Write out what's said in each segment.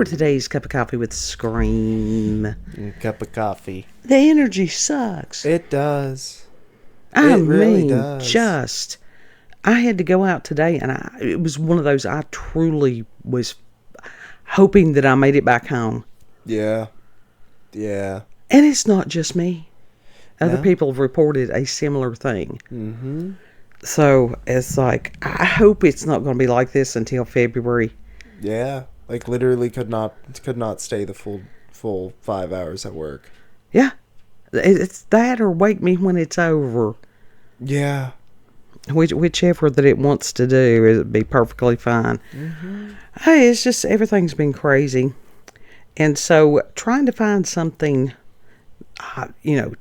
today's cup of coffee with Scream. Cup of coffee. The energy sucks. It does. I really mean, does. I had to go out today, and it was one of those I truly was hoping that I made it back home. Yeah. Yeah. And it's not just me. Other No? people have reported a similar thing. Mm-hmm. So it's like, I hope it's not going to be like this until February. Yeah. Like literally could not stay the full 5 hours at work. Yeah. It's that or wake me when it's over. Yeah. Whichever that it wants to do, it'd be perfectly fine. Mm-hmm. Hey, it's just everything's been crazy. And so trying to find something,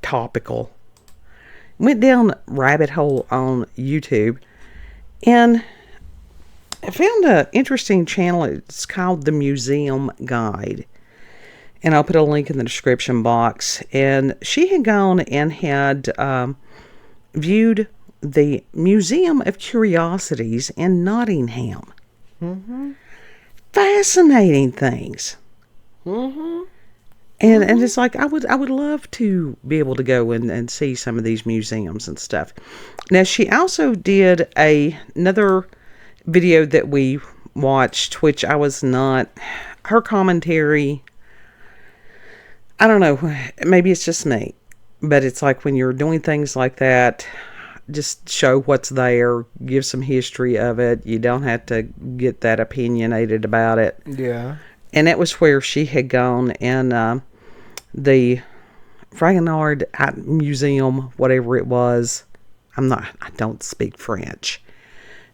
topical. Went down a rabbit hole on YouTube and I found an interesting channel. It's called The Museum Guide. And I'll put a link in the description box. And she had gone and had viewed the Museum of Curiosities in Nottingham. Mm-hmm. Fascinating things. Mm-hmm. And it's like I would love to be able to go and see some of these museums and stuff. Now she also did another video that we watched, which I was not. Her commentary, I don't know, maybe it's just me, but it's like when you're doing things like that, just show what's there, give some history of it. You don't have to get that opinionated about it. Yeah. And that was where she had gone and the Fragonard Museum, whatever it was. I don't speak French.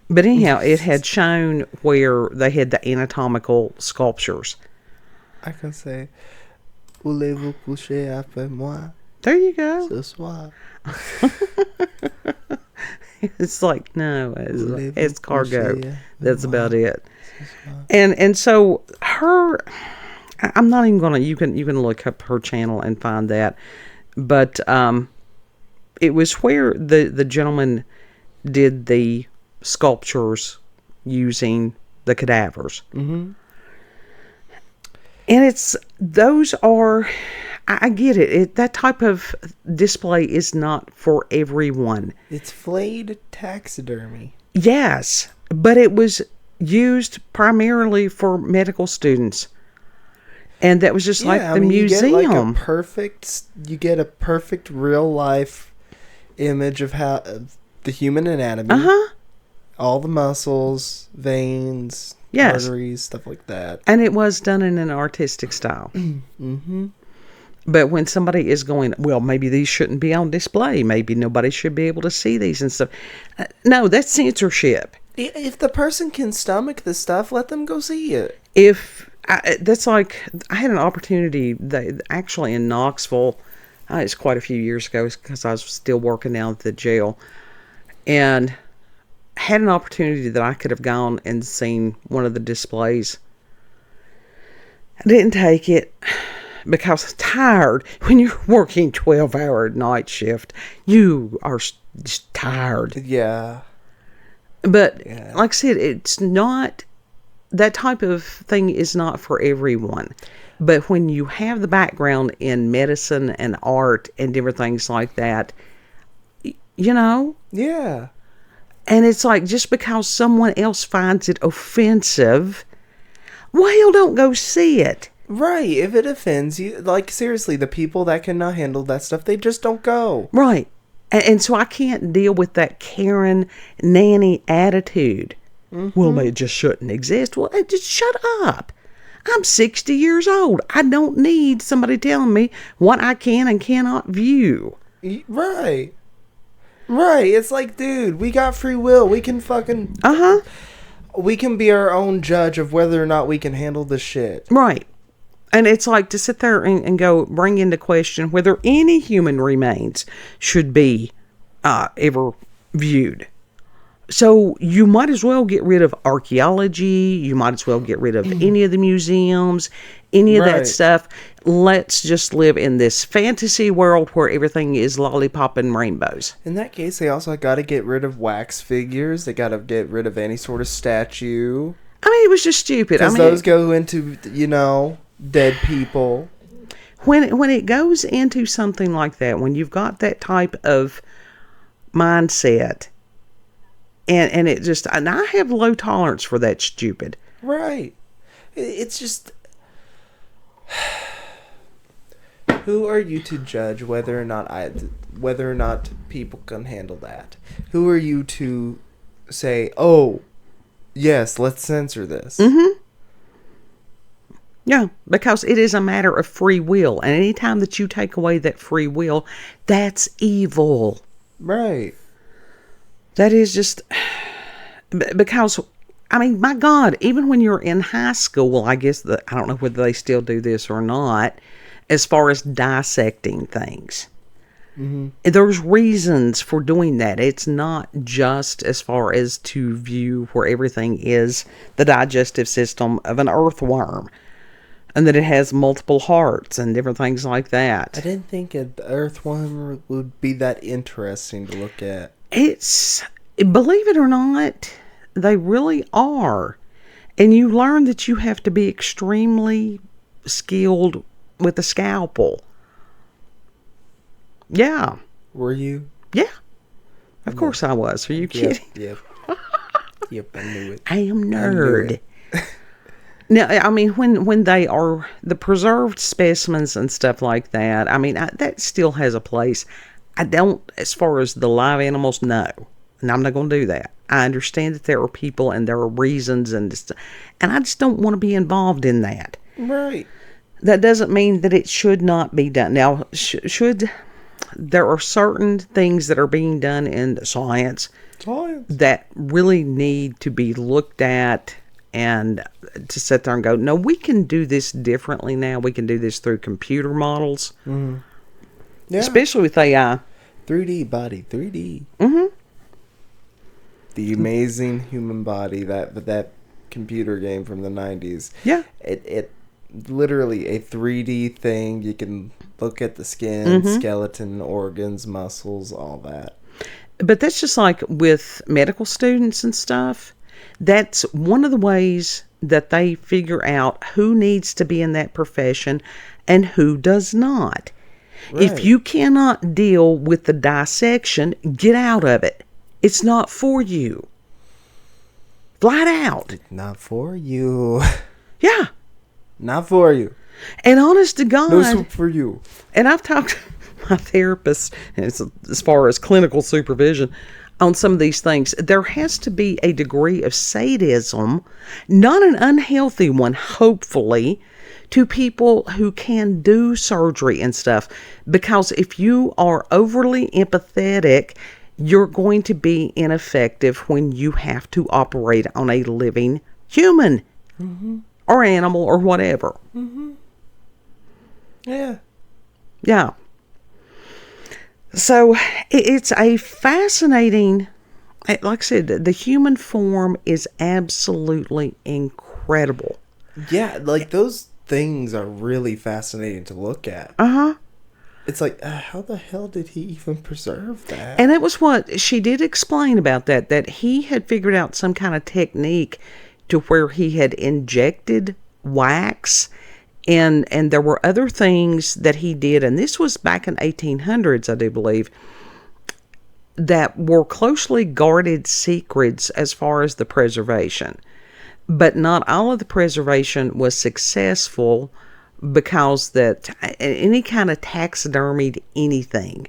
But anyhow, it had shown where they had the anatomical sculptures. I can say, voulez-vous coucher après moi There you go. ce soir? It's like, no, it's cargo. coucher That's moi about it. ce soir? And so I'm not even gonna. You can look up her channel and find that. But it was where the gentleman did the sculptures using the cadavers. Mm-hmm. And those are, I get it. That type of display is not for everyone. It's flayed taxidermy. Yes, but it was used primarily for medical students. And that was just like the museum. You get a perfect real life image of the human anatomy. Uh-huh. All the muscles, veins, Yes. arteries, stuff like that. And it was done in an artistic style. Mm-hmm. But when somebody is going, well, maybe these shouldn't be on display. Maybe nobody should be able to see these and stuff. No, that's censorship. If the person can stomach the stuff, let them go see it. That's like, I had an opportunity actually in Knoxville. It's quite a few years ago because I was still working down at the jail. And had an opportunity that I could have gone and seen one of the displays. I didn't take it because I was tired. When you're working 12-hour night shift, you are just tired. Yeah. But like I said, it's not, that type of thing is not for everyone. But when you have the background in medicine and art and different things like that, Yeah. And it's like, just because someone else finds it offensive, well, don't go see it. Right. If it offends you, like, seriously, the people that cannot handle that stuff, they just don't go. Right. And so I can't deal with that Karen nanny attitude. Mm-hmm. Well, it just shouldn't exist. Well, just shut up. I'm 60 years old. I don't need somebody telling me what I can and cannot view. Right. Right. It's like, dude, we got free will. We can fucking... Uh-huh. We can be our own judge of whether or not we can handle this shit. Right. And it's like to sit there and go bring into question whether any human remains should be ever viewed. So you might as well get rid of archaeology. You might as well get rid of any of the museums, any of that stuff. Let's just live in this fantasy world where everything is lollipop and rainbows. In that case, they also got to get rid of wax figures. They got to get rid of any sort of statue. I mean, it was just stupid. Because those go into, dead people. When it goes into something like that, when you've got that type of mindset, and it just, and I have low tolerance for that stupid. Right. It's just, who are you to judge whether or not people can handle that? Who are you to say, oh, yes, let's censor this? Mm-hmm. Yeah, because it is a matter of free will, and anytime that you take away that free will, that's evil. Right. That is just, because, I mean, my God, even when you're in high school, I guess I don't know whether they still do this or not, as far as dissecting things. Mm-hmm. There's reasons for doing that. It's not just as far as to view where everything is the digestive system of an earthworm, and that it has multiple hearts and different things like that. I didn't think an earthworm would be that interesting to look at. It's, believe it or not, they really are. And you learn that you have to be extremely skilled with a scalpel. Yeah. Were you? Yeah. Of course I was. Are you kidding? Yep. Yep, I knew it. I am nerd. Now, I mean, when they are the preserved specimens and stuff like that, I mean, that still has a place. I don't, as far as the live animals, no. And I'm not going to do that. I understand that there are people and there are reasons, and I just don't want to be involved in that. Right. That doesn't mean that it should not be done. Now, there are certain things that are being done in science that really need to be looked at, and to sit there and go, no, we can do this differently now. We can do this through computer models. Mm-hmm. Yeah. Especially with AI. 3D body, 3D. Mm-hmm. The Amazing Human Body, that computer game from the 90s. Yeah. It literally a 3D thing. You can look at the skin, skeleton, organs, muscles, all that. But that's just like with medical students and stuff. That's one of the ways that they figure out who needs to be in that profession and who does not. Right. If you cannot deal with the dissection, get out of it. It's not for you. Flat out. Not for you. Yeah. Not for you. And honest to God. No soup for you. And I've talked to my therapist as far as clinical supervision on some of these things. There has to be a degree of sadism, not an unhealthy one, hopefully, to people who can do surgery and stuff. Because if you are overly empathetic, you're going to be ineffective when you have to operate on a living human or animal or whatever. Mm-hmm. Yeah. Yeah. So it's a fascinating, like I said, the human form is absolutely incredible. Yeah, like those things are really fascinating to look at. Uh-huh. It's like, how the hell did he even preserve that? And it was what she did explain about that he had figured out some kind of technique to where he had injected wax, and there were other things that he did, and this was back in 1800s, I do believe, that were closely guarded secrets as far as the preservation. But not all of the preservation was successful, because that any kind of taxidermied anything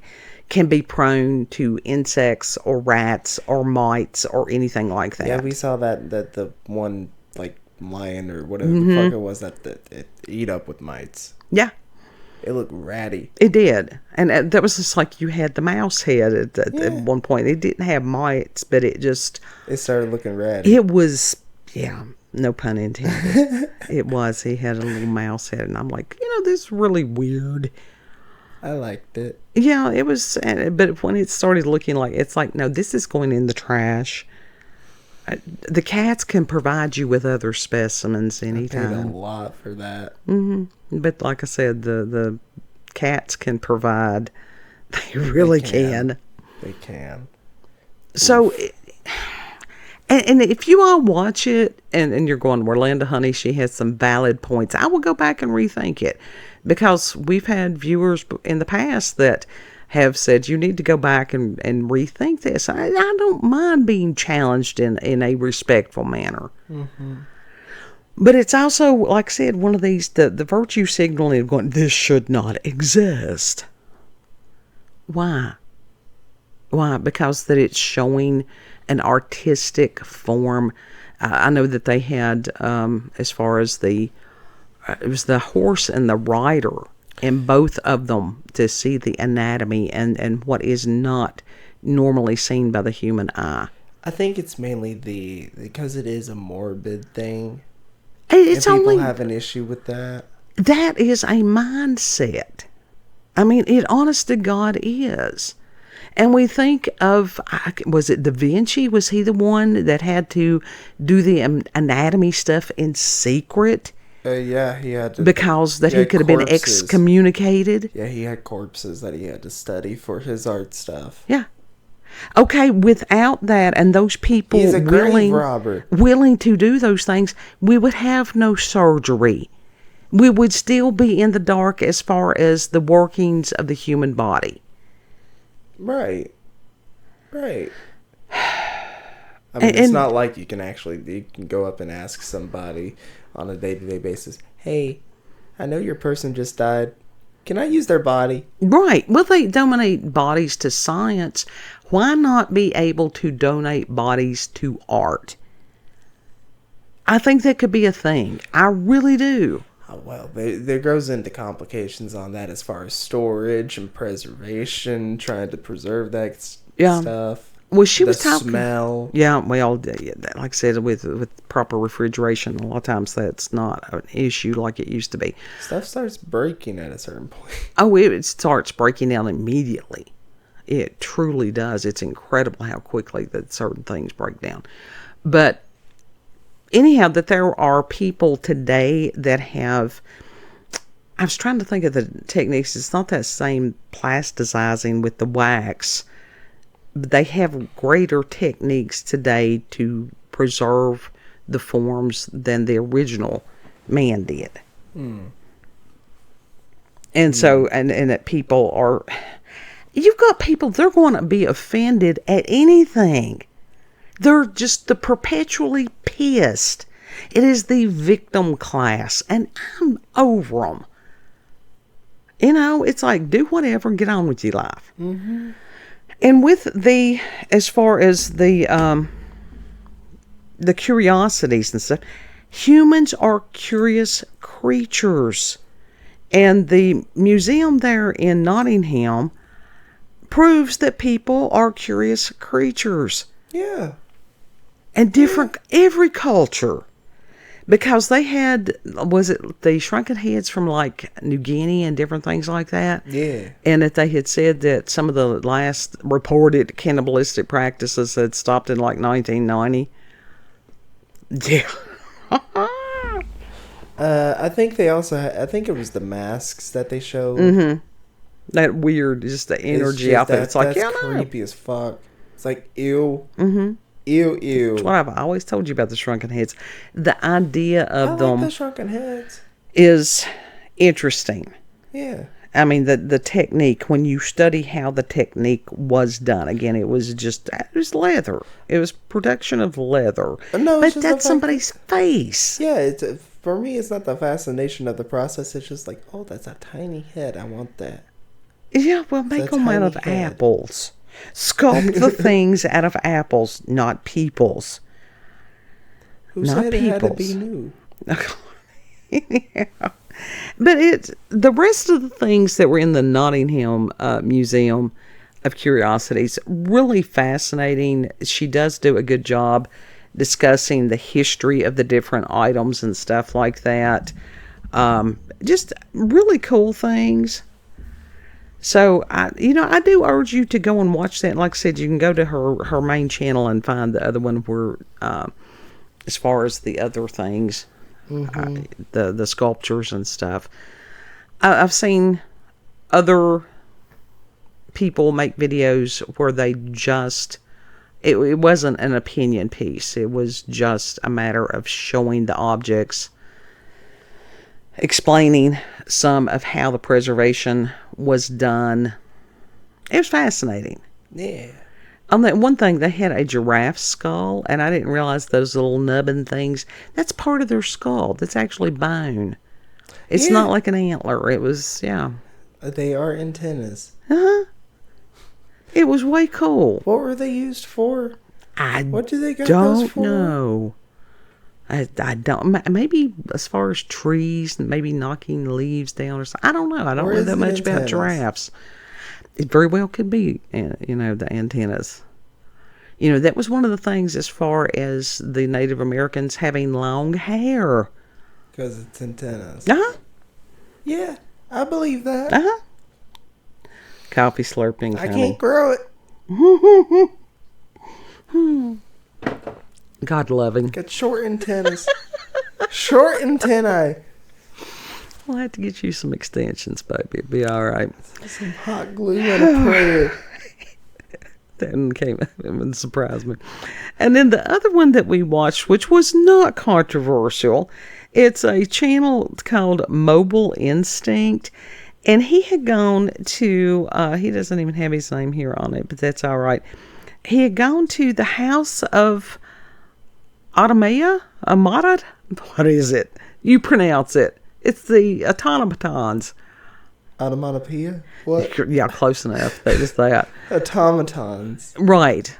can be prone to insects or rats or mites or anything like that. Yeah, we saw that the one like lion or whatever the fuck it was that it eat up with mites. Yeah. It looked ratty. It did. And that was just like you had the mouse head at one point. It didn't have mites, but it started looking ratty. It was, yeah, no pun intended. It was. He had a little mouse head, and I'm like, this is really weird. I liked it. Yeah, it was, but when it started looking like, it's like, no, this is going in the trash. The cats can provide you with other specimens anytime. I paid a lot for that. Mm-hmm. But like I said, the cats can provide. They really can. They can. So, And if you all watch it and you're going, well, Linda, honey, she has some valid points, I will go back and rethink it, because we've had viewers in the past that have said you need to go back and rethink this. I don't mind being challenged in a respectful manner. Mm-hmm. But it's also, like I said, one of these, the virtue signaling of going, this should not exist. Why? Why? Because that it's showing an artistic form. I know that they had, as far as it was the horse and the rider, and both of them to see the anatomy and what is not normally seen by the human eye. I think it's mainly because it is a morbid thing. It's and people only have an issue with that. That is a mindset. I mean, it honest to God is. And we think of, was it Da Vinci? Was he the one that had to do the anatomy stuff in secret? Yeah, he had to. Because that he could have been excommunicated? Yeah, he had corpses that he had to study for his art stuff. Yeah. Okay, without that and those people willing to do those things, we would have no surgery. We would still be in the dark as far as the workings of the human body. Right. I mean, it's not like you can go up and ask somebody on a day-to-day basis, hey, I know your person just died. Can I use their body? Right. Well, they donate bodies to science. Why not be able to donate bodies to art? I think that could be a thing. I really do. Oh, well, there goes into complications on that as far as storage and preservation, trying to preserve that stuff. Well, she was talking. Smell. Yeah, we all did. Like I said, with proper refrigeration, a lot of times that's not an issue like it used to be. Stuff starts breaking at a certain point. Oh, it starts breaking down immediately. It truly does. It's incredible how quickly that certain things break down. But anyhow, that there are people today that have. I was trying to think of the techniques. It's not that same plasticizing with the wax. They have greater techniques today to preserve the forms than the original man did. And so, and that people are, you've got people, they're going to be offended at anything. They're just perpetually pissed. It is the victim class, and I'm over them. You know, it's like, do whatever, get on with your life. Mm-hmm. And with as far as the curiosities and stuff, humans are curious creatures. And the museum there in Nottingham proves that people are curious creatures. Yeah. And every culture. Because they had, was it the shrunken heads from like New Guinea and different things like that? Yeah. And that they had said that some of the last reported cannibalistic practices had stopped in like 1990. Yeah. I think they also I think it was the masks that they showed. Mm-hmm. That weird, just the energy out there. It's like, that's creepy as fuck. It's like, ew. Mm-hmm. Ew. That's what I've always told you about the shrunken heads. The idea of them the shrunken heads is interesting. Yeah. I mean, the technique, when you study how the technique was done, again, it was leather. It was production of leather. No, but that's somebody's face. Yeah, for me, it's not the fascination of the process. It's just like, oh, that's a tiny head. I want that. Yeah, well, make them out of apples. Sculpt the things out of apples, not peoples. Who said it had to be new? Yeah. But the rest of the things that were in the Nottingham Museum of Curiosities, really fascinating. She does do a good job discussing the history of the different items and stuff like that. Just really cool things. So, I do urge you to go and watch that. Like I said, you can go to her main channel and find the other one where, as far as the other things, the sculptures and stuff. I've seen other people make videos where they just It wasn't an opinion piece. It was just a matter of showing the objects, explaining some of how the preservation was done. It was fascinating. Yeah. On that one thing, they had a giraffe skull, and I didn't realize those little nubbin things. That's part of their skull. That's actually bone. It's not like an antler. It was, yeah. They are antennas. Uh-huh. It was way cool. What were they used for? What do they got those for? Don't know. I don't. Maybe as far as trees, maybe knocking leaves down or something. I don't know. I don't know that much about giraffes. It very well could be, the antennas. That was one of the things as far as the Native Americans having long hair. Because it's antennas. Uh-huh. Yeah, I believe that. Uh-huh. Coffee slurping. I can't grow it. God loving. Got short antennas. Short antennae. I'll have to get you some extensions, baby. It'll be all right. Some hot glue and a prayer. That wouldn't surprise me. And then the other one that we watched, which was not controversial, it's a channel called Mobile Instinct. And he had gone to, he doesn't even have his name here on it, but that's all right. He had gone to the house of Amada? What is it? You pronounce it. It's the automatons. Automatopoeia? What? Yeah, close enough. That is that. Automatons. Right.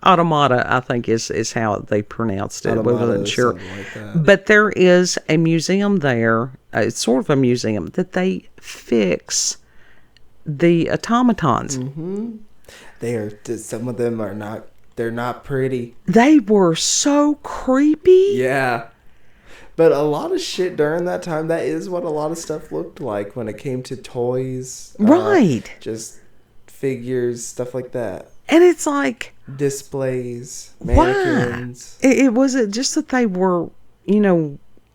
Automata, I think, is how they pronounced it. We wasn't sure. Like but there is a museum there. It's sort of a museum that they fix the automatons. Mm-hmm. Some of them are not. They're not pretty. They were so creepy. Yeah. But a lot of shit during that time, that is what a lot of stuff looked like when it came to toys. Right. Just figures, stuff like that. And it's like... displays, mannequins. Why? It wasn't just that they were,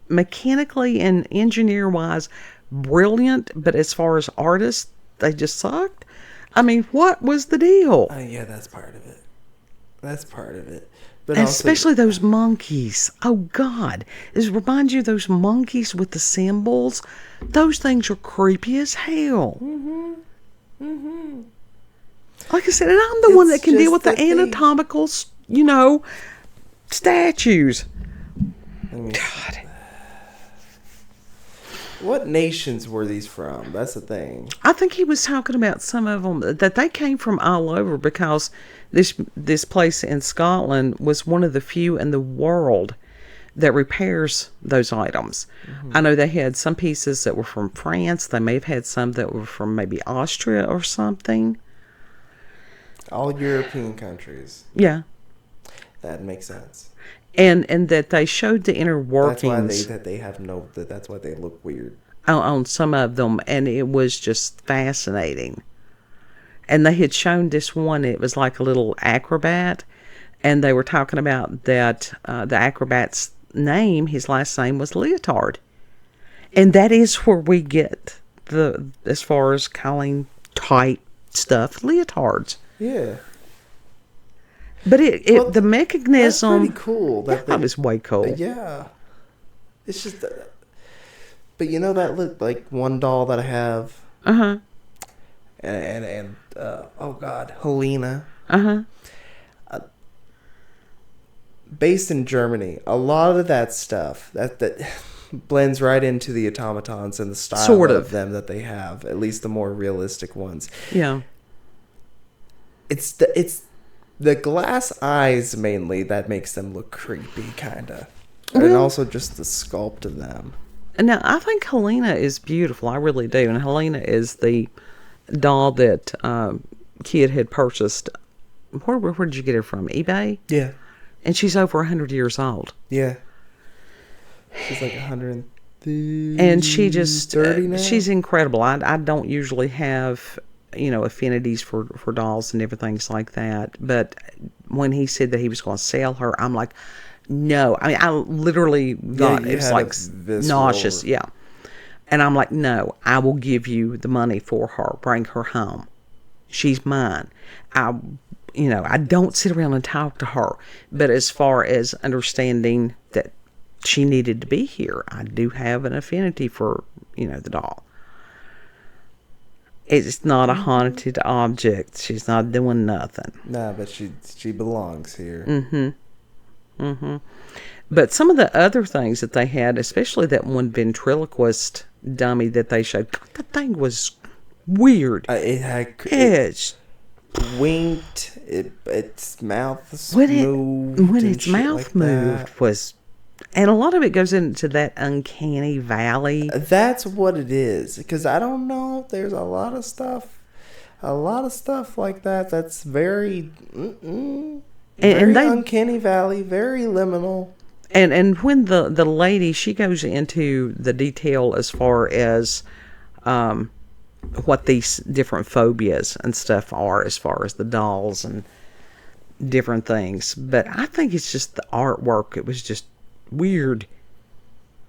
mechanically and engineer-wise brilliant, but as far as artists, they just sucked. I mean, what was the deal? Yeah, that's part of it. But and also, especially those monkeys. Oh, God. It reminds you of those monkeys with the symbols. Those things are creepy as hell. Mm-hmm. Mm-hmm. Like I said, and I'm the one that can deal with the anatomical, statues. God. What nations were these from? That's the thing. I think he was talking about some of them, that they came from all over, because this place in Scotland was one of the few in the world that repairs those items. Mm-hmm. I know they had some pieces that were from France. They may have had some that were from maybe Austria or something. All European countries. Yeah. That makes sense. And that they showed the inner workings. That's why they look weird. On some of them, and it was just fascinating. And they had shown this one, it was like a little acrobat, and they were talking about that the acrobat's name, his last name was Leotard. And that is where we get as far as calling tight stuff, leotards. Yeah. But the mechanism... That's pretty cool. That was way cool. Yeah. It's just... but that look like one doll that I have. Uh-huh. And oh God, Helena. Uh-huh. Based in Germany, a lot of that stuff that blends right into the automatons and the style of them that they have, at least the more realistic ones. Yeah. It's the glass eyes mainly that makes them look creepy, kind of. And also just the sculpt of them. Now, I think Helena is beautiful. I really do. And Helena is the doll that Kid had purchased. Where did you get her from? eBay? Yeah. And she's over 100 years old. Yeah. She's like 130. And she just... 30 now? She's incredible. I don't usually have... affinities for dolls and everything like that. But when he said that he was going to sell her, I'm like, no. I mean, I literally got, it was like nauseous. Yeah. And I'm like, no, I will give you the money for her. Bring her home. She's mine. I I don't sit around and talk to her. But as far as understanding that she needed to be here, I do have an affinity for, the doll. It's not a haunted object. She's not doing nothing. Nah, but she belongs here. But some of the other things that they had, especially that one ventriloquist dummy that they showed, God, that thing was weird. It winked. Its mouth moved. When its mouth moved was, and a lot of it goes into that uncanny valley. That's what it is. Because I don't know. There's a lot of stuff like that. That's very, very uncanny valley. Very liminal. And when the lady, she goes into the detail as far as what these different phobias and stuff are, as far as the dolls and different things. But I think it's just the artwork. It was just weird.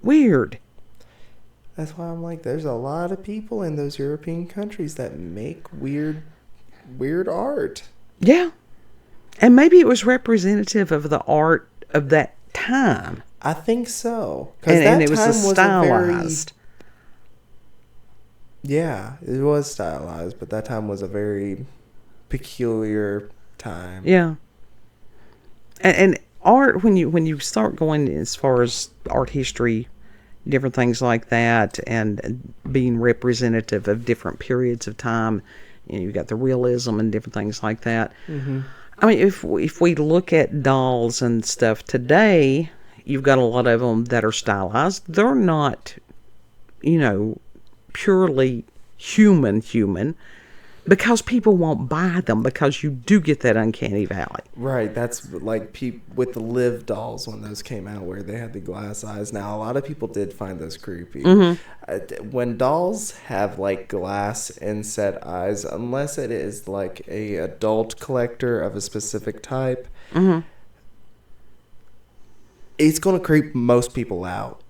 That's why I'm like, there's a lot of people in those European countries that make weird art. Yeah. And maybe it was representative of the art of that time. I think so. And it was stylized. Yeah, it was stylized, but that time was a very peculiar time. Yeah. And art, when you start going as far as art history, different things like that, and being representative of different periods of time, you've got the realism and different things like that. Mm-hmm. I mean, if we look at dolls and stuff today, you've got a lot of them that are stylized. They're not, purely human, because people won't buy them, because you do get that uncanny valley. Right, that's like with the Live dolls when those came out, where they had the glass eyes. Now, a lot of people did find those creepy. Mm-hmm. When dolls have like glass inset eyes, unless it is like a adult collector of a specific type, mm-hmm. it's going to creep most people out.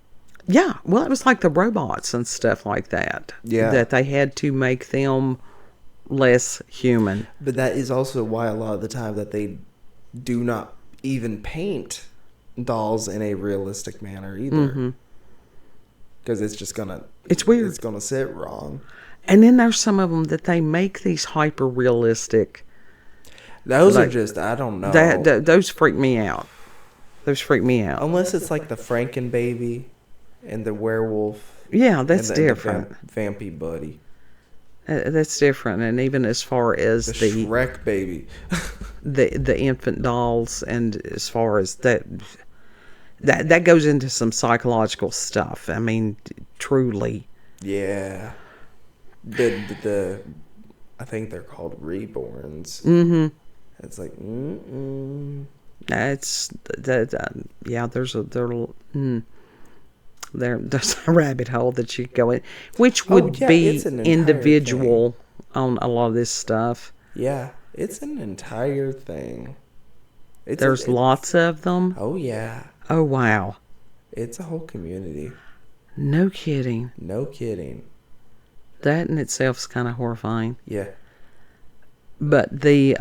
Yeah, well, it was like the robots and stuff like that. Yeah. That they had to make them less human. But that is also why a lot of the time that they do not even paint dolls in a realistic manner either. Because it's just gonna... It's weird. It's gonna sit wrong. And then there's some of them that they make these hyper-realistic... Those are just... I don't know. Those freak me out. Unless it's like the Frankenbaby and the werewolf. Yeah, that's different. The vampy buddy. That's different. And even as far as the Shrek baby. the infant dolls, and as far as that goes into some psychological stuff. I mean, truly. Yeah. The I think they're called reborns. Mm-hmm. It's like, That's yeah. There's a rabbit hole that you go in, which would be individual on a lot of this stuff. Yeah, it's an entire thing. There's lots of them. Oh yeah. Oh wow. It's a whole community. No kidding. That in itself is kind of horrifying. Yeah. But the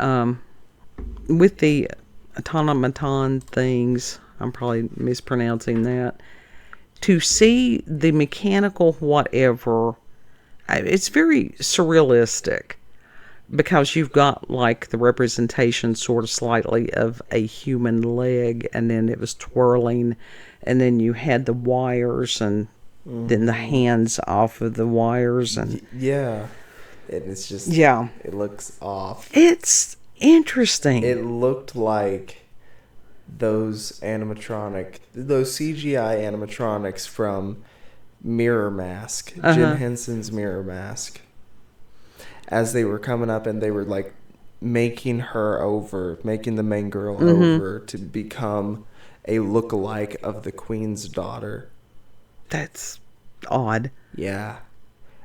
with the automaton things, I'm probably mispronouncing that. To see the mechanical whatever, it's very surrealistic, because you've got like the representation sort of slightly of a human leg, and then it was twirling, and then you had the wires, and then the hands off of the wires, and yeah, and it's just it looks off. It's interesting. It looked like those CGI animatronics from Mirror Mask, Jim Henson's Mirror Mask, as they were coming up, and they were like making the main girl over to become a lookalike of the Queen's daughter. That's odd. Yeah,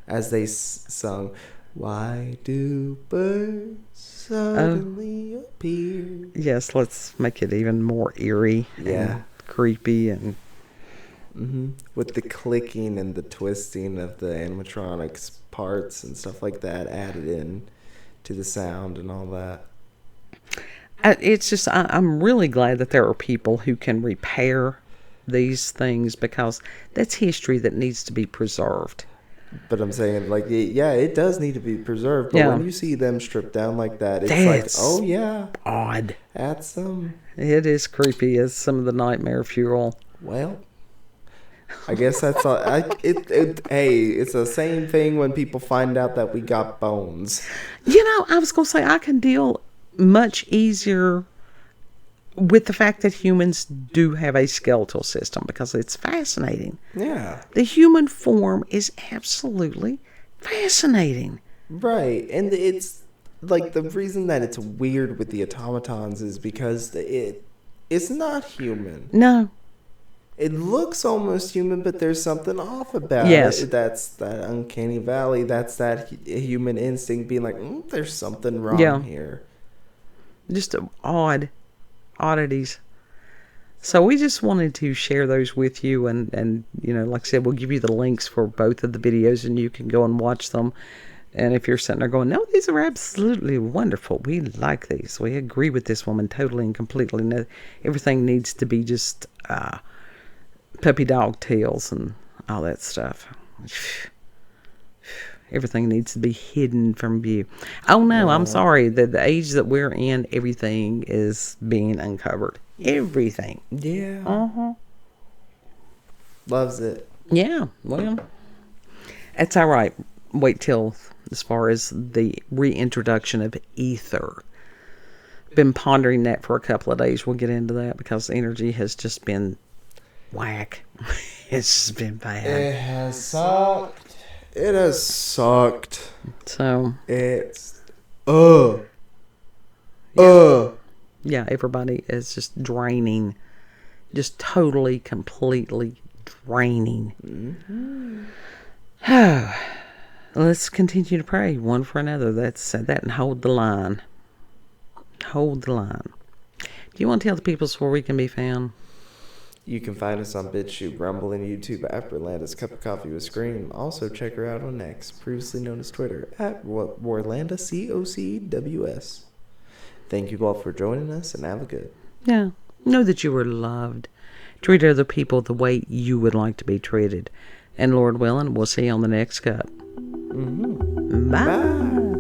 as they sung, "Why do birds suddenly appear?" Yes, let's make it even more eerie. Yeah. And creepy and... With the clicking and the twisting of the animatronics parts and stuff like that added in to the sound and all that. It's just, I'm really glad that there are people who can repair these things, because that's history that needs to be preserved. But I'm saying, like, yeah, it does need to be preserved. But Yeah. when you see them stripped down like that, it's That's like, oh yeah, odd. that's some. It is creepy as some of the nightmare fuel. Well, I guess that's all. Hey, it's the same thing when people find out that we got bones. I was going to say, I can deal much easier with the fact that humans do have a skeletal system, because it's fascinating. Yeah. The human form is absolutely fascinating. Right, and it's like the reason that it's weird with the automatons is because it's not human. No. It looks almost human, but there's something off about Yes. it. That's that uncanny valley. That's that human instinct being like, there's something wrong Yeah. here. Just oddities. So we just wanted to share those with you, and like I said, we'll give you the links for both of the videos, and you can go and watch them. And if you're sitting there going, no, these are absolutely wonderful, we like these, we agree with this woman totally and completely, no, everything needs to be just puppy dog tails and all that stuff. Everything needs to be hidden from view. Oh no, I'm sorry. The age that we're in, everything is being uncovered. Everything. Yeah. Loves it. Yeah, well, that's all right. Wait till, as far as the reintroduction of ether. Been pondering that for a couple of days. We'll get into that, because the energy has just been whack. It's just been bad. It has sucked. It has sucked. So It's yeah, everybody is just draining, just totally, completely draining. Let's continue to pray one for another. That's that, and hold the line. Hold the line. Do you want to tell the people where we can be found? You can find us on BitChute, Rumble, and YouTube at Warlanda's Cup of Coffee with Scream. Also, check her out on X, previously known as Twitter, at Warlanda COCWS. Thank you all for joining us, and have a good. Yeah. Know that you are loved. Treat other people the way you would like to be treated. And Lord willing, we'll see you on the next cup. Mm-hmm. Bye. Bye.